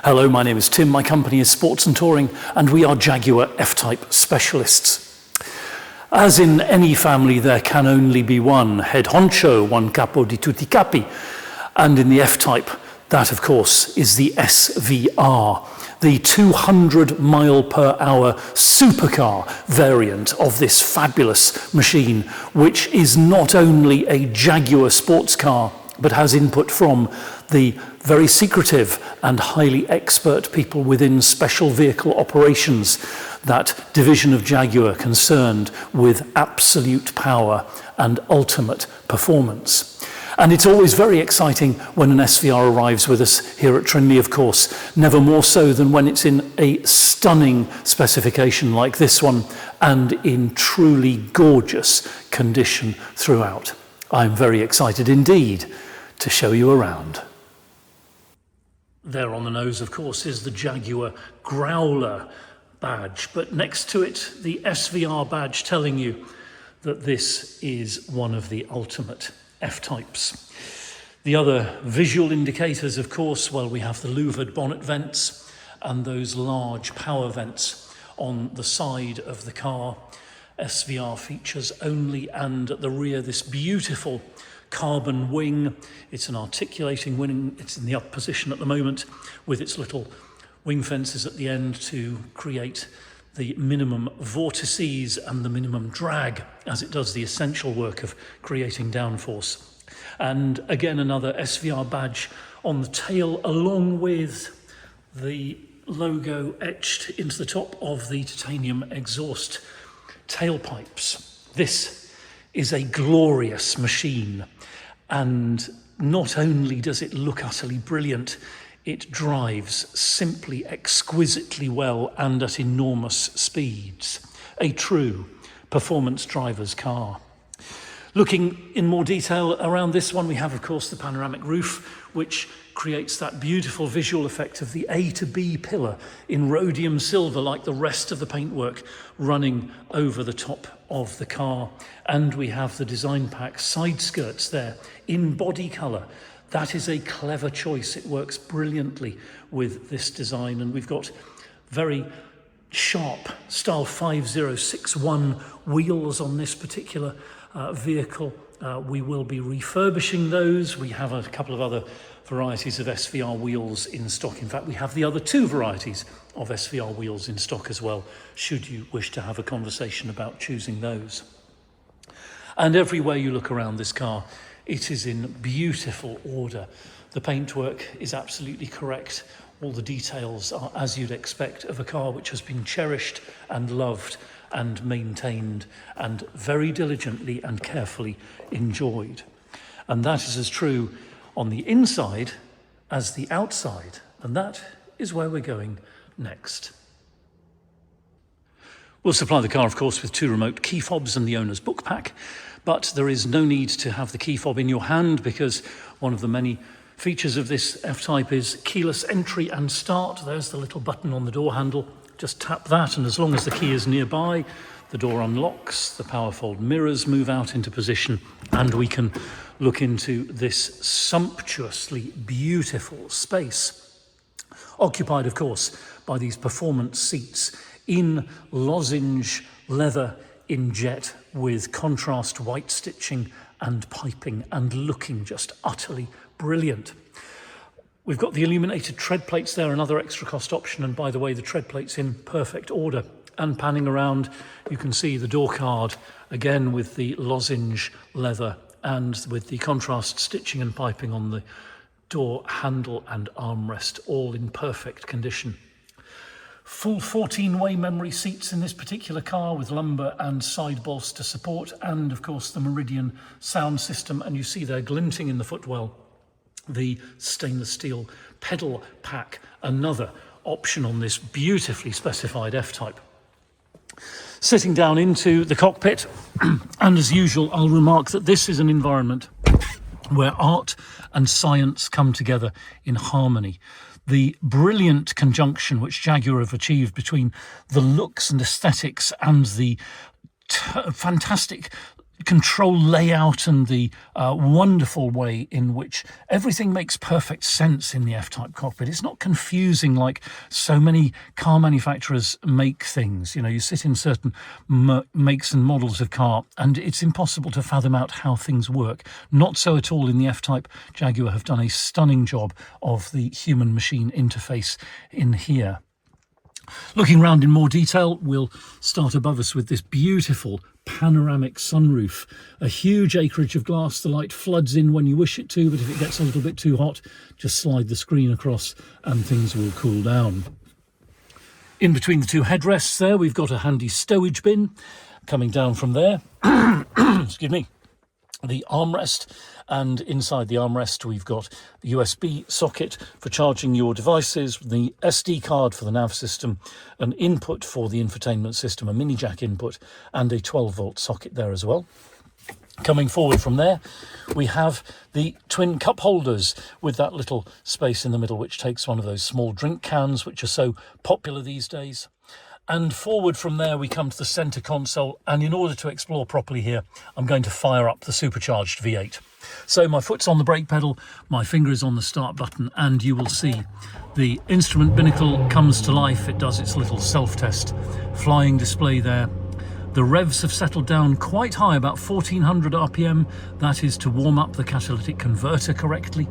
Hello, my name is Tim, my company is Sports and Touring, and we are Jaguar F-Type specialists. As in any family, there can only be one head honcho, one capo di tutti capi, and in the F-Type, that of course is the SVR, the 200 mile per hour supercar variant of this fabulous machine, which is not only a Jaguar sports car, but has input from the very secretive and highly expert people within special vehicle operations, that division of Jaguar concerned with absolute power and ultimate performance. And it's always very exciting when an SVR arrives with us here at Trinley, of course, never more so than when it's in a stunning specification like this one and in truly gorgeous condition throughout. I'm very excited indeed to show you around. There on the nose, of course, is the Jaguar Growler badge, but next to it, the SVR badge telling you that this is one of the ultimate F-types. The other visual indicators, of course, well, we have the louvered bonnet vents and those large power vents on the side of the car. SVR features only, and at the rear, this beautiful carbon wing. It's an articulating wing. It's in the up position at the moment with its little wing fences at the end to create the minimum vortices and the minimum drag as it does the essential work of creating downforce. And again, another SVR badge on the tail, along with the logo etched into the top of the titanium exhaust tailpipes. This is a glorious machine, and not only does it look utterly brilliant, it drives simply exquisitely well and at enormous speeds. A true performance driver's car. Looking in more detail around this one, we have, of course, the panoramic roof, which creates that beautiful visual effect of the A to B pillar in rhodium silver, like the rest of the paintwork, running over the top of the car. And we have the design pack side skirts there in body colour. That is a clever choice. It works brilliantly with this design. And we've got very sharp style 5061 wheels on this particular vehicle. We will be refurbishing those. We have a couple of other varieties of SVR wheels in stock. In fact, we have the other two varieties of SVR wheels in stock as well, should you wish to have a conversation about choosing those. And everywhere you look around this car, it is in beautiful order. The paintwork is absolutely correct. All the details are as you'd expect of a car which has been cherished and loved and maintained and very diligently and carefully enjoyed. And that is as true on the inside as the outside. And that is where we're going next. We'll supply the car, of course, with 2 remote key fobs and the owner's book pack, but there is no need to have the key fob in your hand because one of the many features of this F-Type is keyless entry and start. There's the little button on the door handle. Just tap that, and as long as the key is nearby, the door unlocks, the power fold mirrors move out into position, and we can look into this sumptuously beautiful space, occupied, of course, by these performance seats in lozenge leather in jet with contrast white stitching and piping, and looking just utterly brilliant. We've got the illuminated tread plates there, another extra cost option, and by the way, the tread plates in perfect order. And panning around, you can see the door card, again with the lozenge leather and with the contrast stitching and piping on the door handle and armrest, all in perfect condition. Full 14-way memory seats in this particular car with lumbar and side bolster support, and of course the Meridian sound system, and you see there glinting in the footwell the stainless steel pedal pack, another option on this beautifully specified F-Type. Sitting down into the cockpit, and as usual, I'll remark that this is an environment where art and science come together in harmony. The brilliant conjunction which Jaguar have achieved between the looks and aesthetics and the fantastic control layout and the wonderful way in which everything makes perfect sense in the F-Type cockpit. It's not confusing like so many car manufacturers make things. You know, you sit in certain makes and models of car and it's impossible to fathom out how things work. Not so at all in the F-Type. Jaguar have done a stunning job of the human-machine interface in here. Looking round in more detail, we'll start above us with this beautiful panoramic sunroof. A huge acreage of glass. The light floods in when you wish it to, but if it gets a little bit too hot, just slide the screen across and things will cool down. In between the two headrests there, we've got a handy stowage bin coming down from there. Excuse me. The armrest, and inside the armrest we've got the USB socket for charging your devices, the SD card for the nav system, an input for the infotainment system, a mini jack input, and a 12-volt socket there as well. Coming forward from there, we have the twin cup holders with that little space in the middle which takes one of those small drink cans which are so popular these days. And forward from there we come to the centre console, and in order to explore properly here I'm going to fire up the supercharged V8. So my foot's on the brake pedal, my finger is on the start button, and you will see the instrument binnacle comes to life. It does its little self-test flying display there. The revs have settled down quite high, about 1400 RPM. That is to warm up the catalytic converter correctly.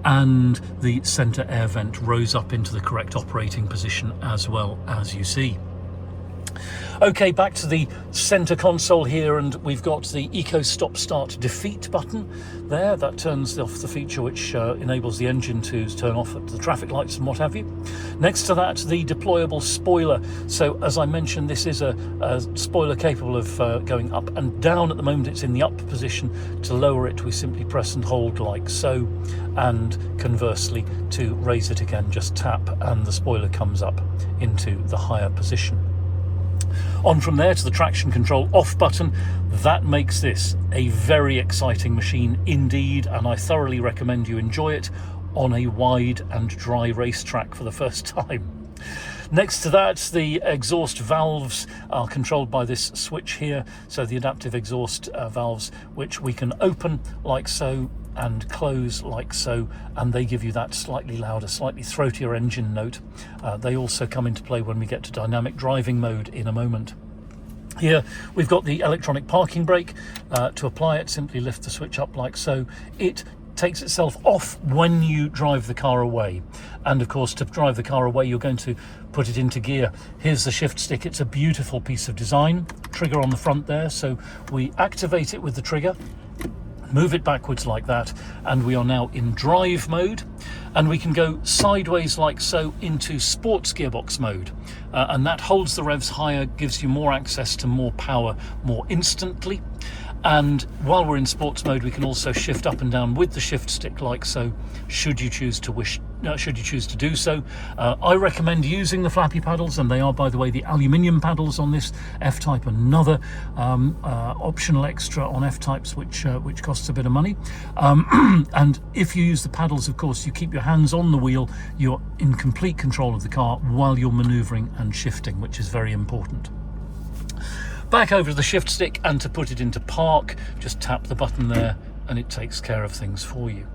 And the centre air vent rose up into the correct operating position as well, as you see. Okay, back to the centre console here, and we've got the Eco Stop Start Defeat button there. That turns off the feature which enables the engine to turn off at the traffic lights and what have you. Next to that, the deployable spoiler. So as I mentioned, this is a spoiler capable of going up and down. At the moment it's in the up position. To lower it we simply press and hold like so, and conversely to raise it again just tap and the spoiler comes up into the higher position. On from there to the traction control off button. That makes this a very exciting machine indeed, and I thoroughly recommend you enjoy it on a wide and dry racetrack for the first time. Next to that, the exhaust valves are controlled by this switch here, so the adaptive exhaust valves, which we can open like so and close like so, and they give you that slightly louder, slightly throatier engine note. They also come into play when we get to dynamic driving mode in a moment. Here we've got the electronic parking brake. To apply it, simply lift the switch up like so. It takes itself off when you drive the car away, and of course to drive the car away you're going to put it into gear. Here's the shift stick. It's a beautiful piece of design. Trigger on the front there, so we activate it with the trigger, move it backwards like that, and we are now in drive mode, and we can go sideways like so into sports gearbox mode, and that holds the revs higher, gives you more access to more power more instantly. And while we're in sports mode we can also shift up and down with the shift stick like so, should you choose to do so. I recommend using the flappy paddles, and they are, by the way, the aluminium paddles on this F-Type, another optional extra on F-Types which costs a bit of money. And if you use the paddles, of course, you keep your hands on the wheel, you're in complete control of the car while you're manoeuvring and shifting, which is very important. Back over to the shift stick, and to put it into park, just tap the button there and it takes care of things for you.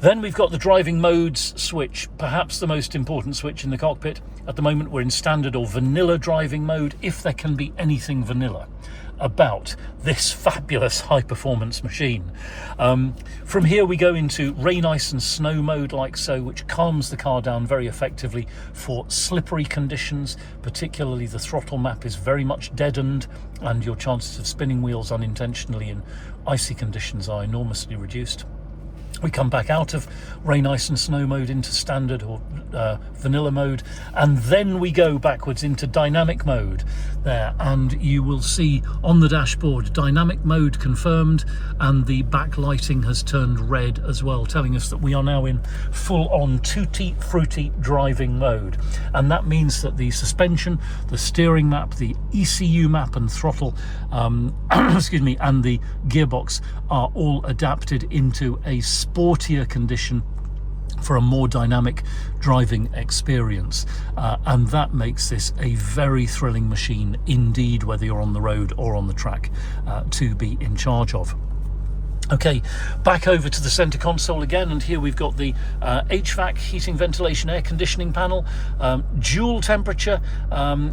Then we've got the driving modes switch, perhaps the most important switch in the cockpit. At the moment we're in standard or vanilla driving mode, if there can be anything vanilla about this fabulous high-performance machine. From here we go into rain, ice and snow mode like so, which calms the car down very effectively for slippery conditions. Particularly the throttle map is very much deadened, and your chances of spinning wheels unintentionally in icy conditions are enormously reduced. We come back out of rain, ice and snow mode into standard or vanilla mode, and then we go backwards into dynamic mode there, and you will see on the dashboard dynamic mode confirmed, and the backlighting has turned red as well, telling us that we are now in full-on tutti frutti driving mode. And that means that the suspension, the steering map, the ECU map and throttle excuse me, and the gearbox are all adapted into a sportier condition for a more dynamic driving experience, and that makes this a very thrilling machine indeed, whether you're on the road or on the track, to be in charge of. Okay, back over to the center console again, and here we've got the HVAC, heating, ventilation, air conditioning panel, dual temperature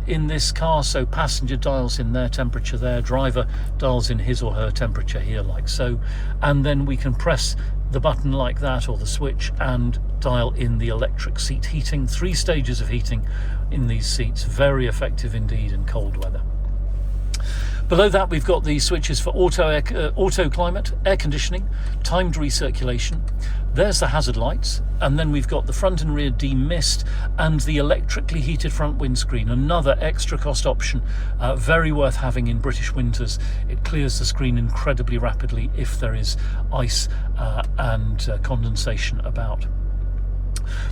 in this car, so passenger dials in their temperature there, driver dials in his or her temperature here like so, and then we can press the button like that, or the switch, and dial in the electric seat heating. 3 stages of heating in these seats, very effective indeed in cold weather. Below that we've got the switches for auto climate, air conditioning, timed recirculation. There's the hazard lights, and then we've got the front and rear demist and the electrically heated front windscreen, another extra cost option, very worth having in British winters. It clears the screen incredibly rapidly if there is ice and condensation about.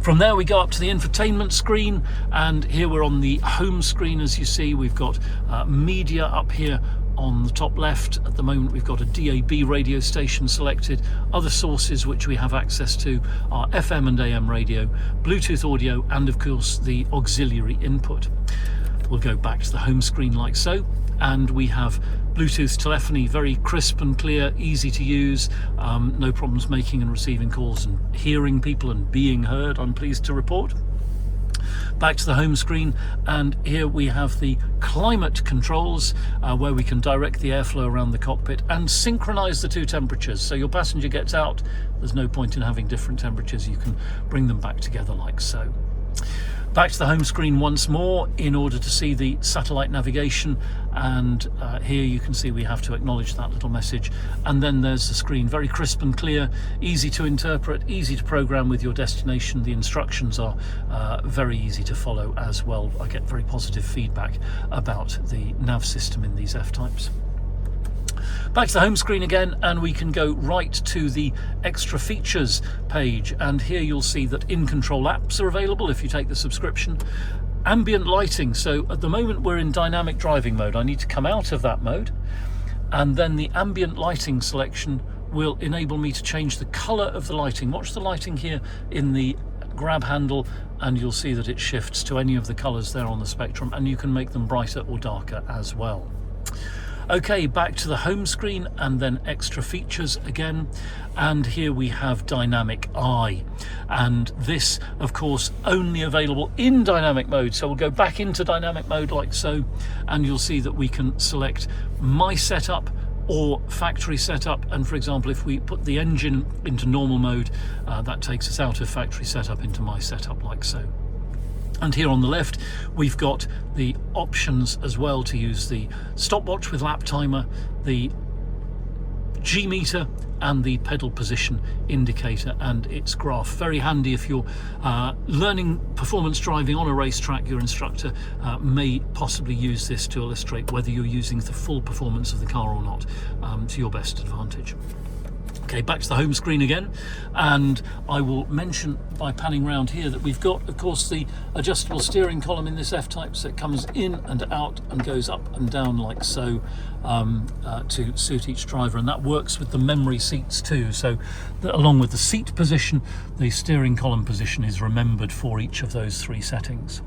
From there we go up to the infotainment screen, and here we're on the home screen. As you see, we've got media up here on the top left. At the moment we've got a DAB radio station selected. Other sources which we have access to are FM and AM radio, Bluetooth audio, and of course the auxiliary input. We'll go back to the home screen like so, and we have Bluetooth telephony, very crisp and clear, easy to use, no problems making and receiving calls and hearing people and being heard, I'm pleased to report. Back to the home screen, and here we have the climate controls, where we can direct the airflow around the cockpit and synchronize the 2 temperatures. So your passenger gets out, there's no point in having different temperatures, you can bring them back together like so. Back to the home screen once more in order to see the satellite navigation, and here you can see we have to acknowledge that little message, and then there's the screen, very crisp and clear, easy to interpret, easy to program with your destination. The instructions are very easy to follow as well. I get very positive feedback about the nav system in these F-types. Back to the home screen again, and we can go right to the extra features page, and here you'll see that in-control apps are available if you take the subscription. Ambient lighting, so at the moment we're in dynamic driving mode. I need to come out of that mode, and then the ambient lighting selection will enable me to change the colour of the lighting. Watch the lighting here in the grab handle, and you'll see that it shifts to any of the colours there on the spectrum, and you can make them brighter or darker as well. Okay, back to the home screen and then extra features again, and here we have dynamic eye, and this of course only available in dynamic mode. So we'll go back into dynamic mode like so, and you'll see that we can select my setup or factory setup, and for example if we put the engine into normal mode, that takes us out of factory setup into my setup like so. And here on the left we've got the options as well to use the stopwatch with lap timer, the G meter, and the pedal position indicator and its graph. Very handy if you're learning performance driving on a racetrack. Your instructor may possibly use this to illustrate whether you're using the full performance of the car or not, to your best advantage. Okay, back to the home screen again, and I will mention by panning round here that we've got, of course, the adjustable steering column in this F-Type, so it comes in and out and goes up and down like so, to suit each driver, and that works with the memory seats too, so that along with the seat position, the steering column position is remembered for each of those 3 settings.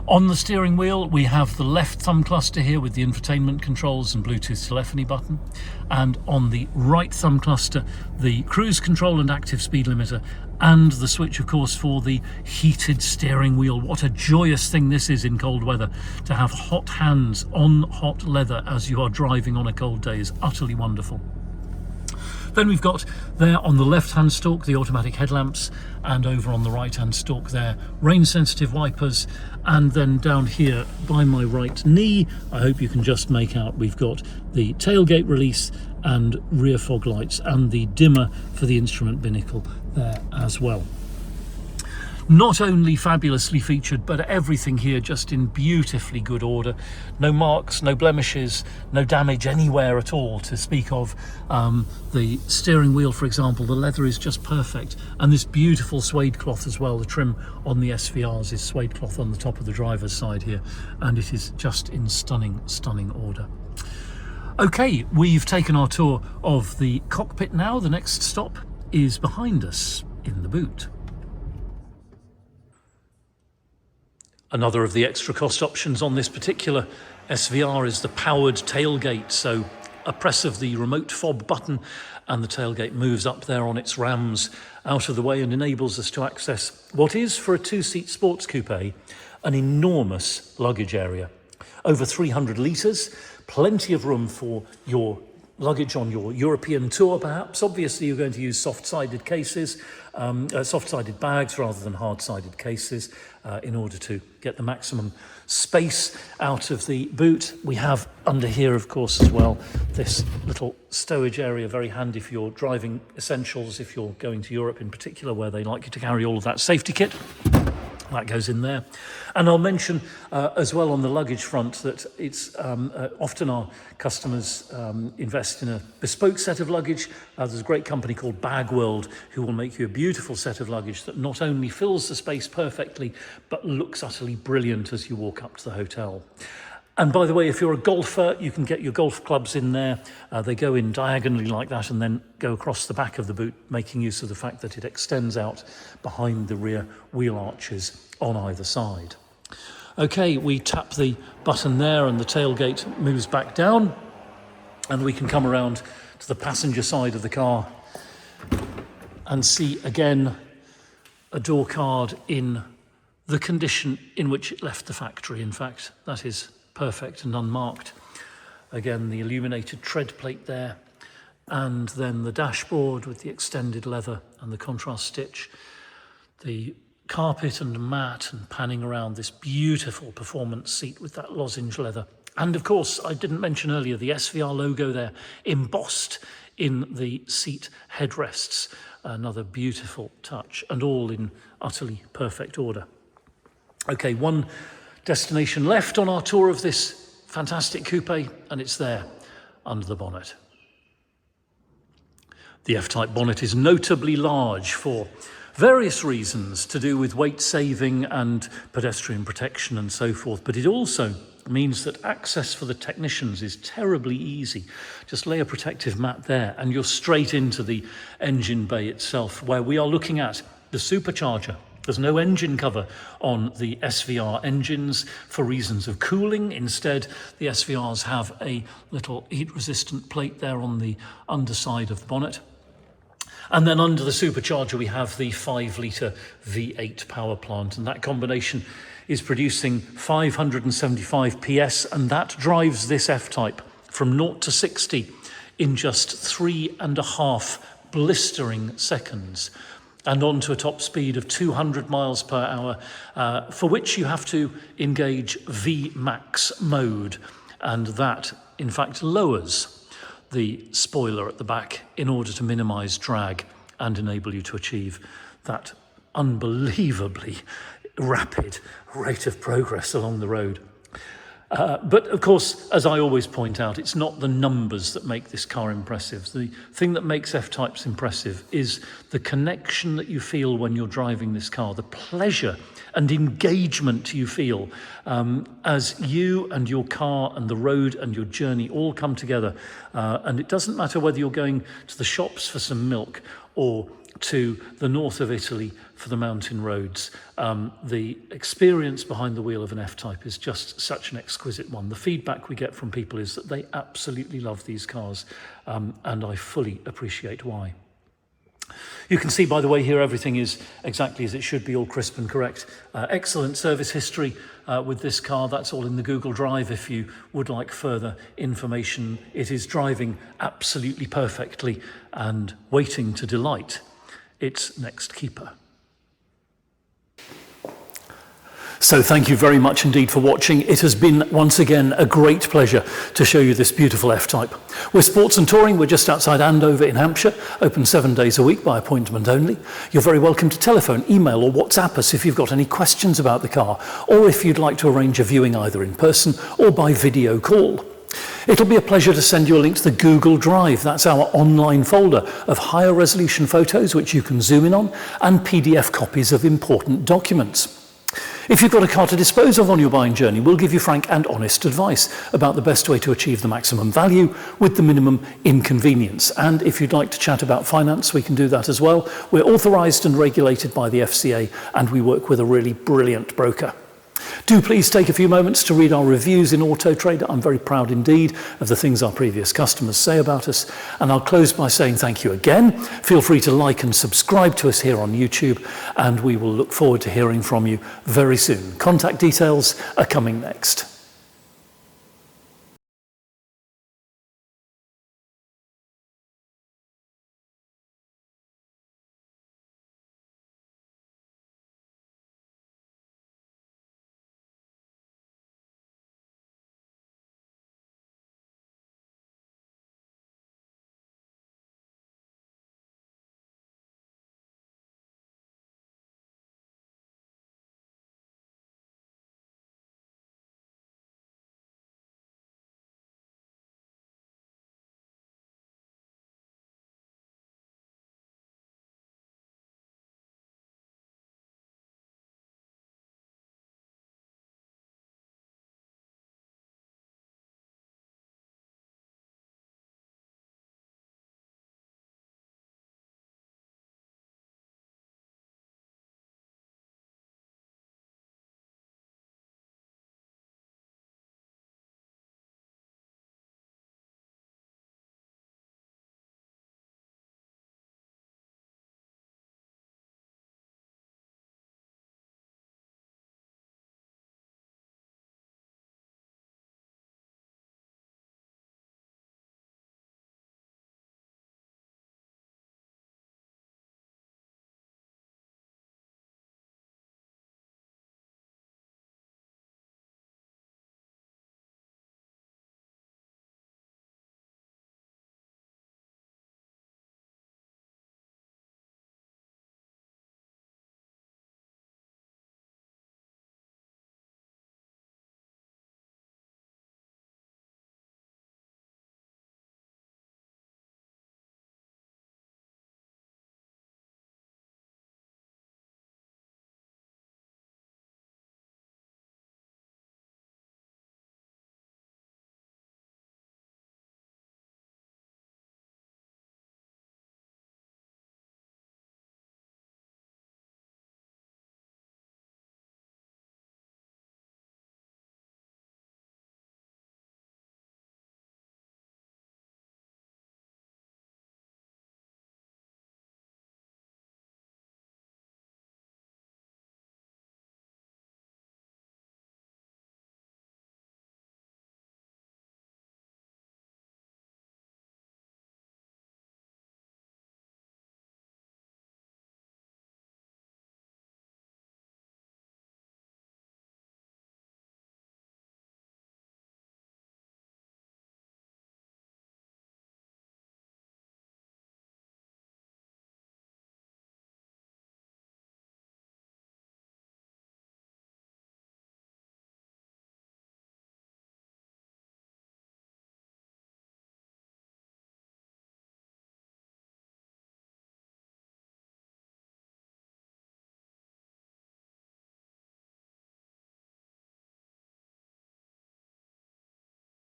On the steering wheel we have the left thumb cluster here with the infotainment controls and Bluetooth telephony button, and on the right thumb cluster the cruise control and active speed limiter, and the switch of course for the heated steering wheel. What a joyous thing this is in cold weather, to have hot hands on hot leather as you are driving on a cold day is utterly wonderful. Then we've got there on the left-hand stalk the automatic headlamps, and over on the right-hand stalk there rain-sensitive wipers, and then down here by my right knee, I hope you can just make out, we've got the tailgate release and rear fog lights and the dimmer for the instrument binnacle there as well. Not only fabulously featured, but everything here just in beautifully good order. No marks, no blemishes, no damage anywhere at all to speak of. The steering wheel, for example, the leather is just perfect. And this beautiful suede cloth as well. The trim on the SVRs is suede cloth on the top of the driver's side here. And it is just in stunning, stunning order. Okay, we've taken our tour of the cockpit now. The next stop is behind us in the boot. Another of the extra cost options on this particular SVR is the powered tailgate. So a press of the remote fob button and the tailgate moves up there on its rams out of the way and enables us to access what is, for a two-seat sports coupe, an enormous luggage area. Over 300 litres, plenty of room for your luggage on your European tour perhaps. Obviously you're going to use soft-sided cases, soft-sided bags rather than hard-sided cases in order to get the maximum space out of the boot. We have under here, of course, as well, this little stowage area, very handy for your driving essentials if you're going to Europe in particular, where they like you to carry all of that safety kit. That goes in there. And I'll mention as well on the luggage front that it's often our customers invest in a bespoke set of luggage. There's a great company called Bagworld who will make you a beautiful set of luggage that not only fills the space perfectly, but looks utterly brilliant as you walk up to the hotel. And by the way, if you're a golfer, you can get your golf clubs in there. They go in diagonally like that and then go across the back of the boot, making use of the fact that it extends out behind the rear wheel arches on either side. Okay, we tap the button there and the tailgate moves back down, and we can come around to the passenger side of the car and see again a door card in the condition in which it left the factory. In fact, that is perfect and unmarked. Again, the illuminated tread plate there, and then the dashboard with the extended leather and the contrast stitch, the carpet and mat, and panning around this beautiful performance seat with that lozenge leather. And of course, I didn't mention earlier, the SVR logo there embossed in the seat headrests. Another beautiful touch, and all in utterly perfect order. Okay, one destination left on our tour of this fantastic coupe, and it's there under the bonnet. The F-Type bonnet is notably large for various reasons to do with weight saving and pedestrian protection and so forth, but it also means that access for the technicians is terribly easy. Just lay a protective mat there and you're straight into the engine bay itself, where we are looking at the supercharger. There's no engine cover on the SVR engines for reasons of cooling. Instead, the SVRs have a little heat-resistant plate there on the underside of the bonnet. And then under the supercharger, we have the 5-litre V8 power plant, and that combination is producing 575 PS, and that drives this F-Type from 0 to 60 in just 3.5 blistering seconds, and on to a top speed of 200 miles per hour, for which you have to engage VMAX mode, and that in fact lowers the spoiler at the back in order to minimize drag and enable you to achieve that unbelievably rapid rate of progress along the road. But of course, as I always point out, it's not the numbers that make this car impressive. The thing that makes F-Types impressive is the connection that you feel when you're driving this car, the pleasure and engagement you feel as you and your car and the road and your journey all come together. And it doesn't matter whether you're going to the shops for some milk or to the north of Italy for the mountain roads. The experience behind the wheel of an F-Type is just such an exquisite one. The feedback we get from people is that they absolutely love these cars, and I fully appreciate why. You can see, by the way, here everything is exactly as it should be, all crisp and correct. Excellent service history with this car. That's all in the Google Drive if you would like further information. It is driving absolutely perfectly and waiting to delight its next keeper. So thank you very much indeed for watching. It has been once again a great pleasure to show you this beautiful F-Type. We're Sports and Touring. We're just outside Andover in Hampshire, open 7 days a week by appointment only. You're very welcome to telephone, email or WhatsApp us if you've got any questions about the car, or if you'd like to arrange a viewing either in person or by video call. It'll be a pleasure to send you a link to the Google Drive. That's our online folder of higher resolution photos which you can zoom in on, and PDF copies of important documents. If you've got a car to dispose of on your buying journey, we'll give you frank and honest advice about the best way to achieve the maximum value with the minimum inconvenience. And if you'd like to chat about finance, we can do that as well. We're authorised and regulated by the FCA, and we work with a really brilliant broker. Do please take a few moments to read our reviews in Auto Trader. I'm very proud indeed of the things our previous customers say about us. And I'll close by saying thank you again. Feel free to like and subscribe to us here on YouTube, and we will look forward to hearing from you very soon. Contact details are coming next.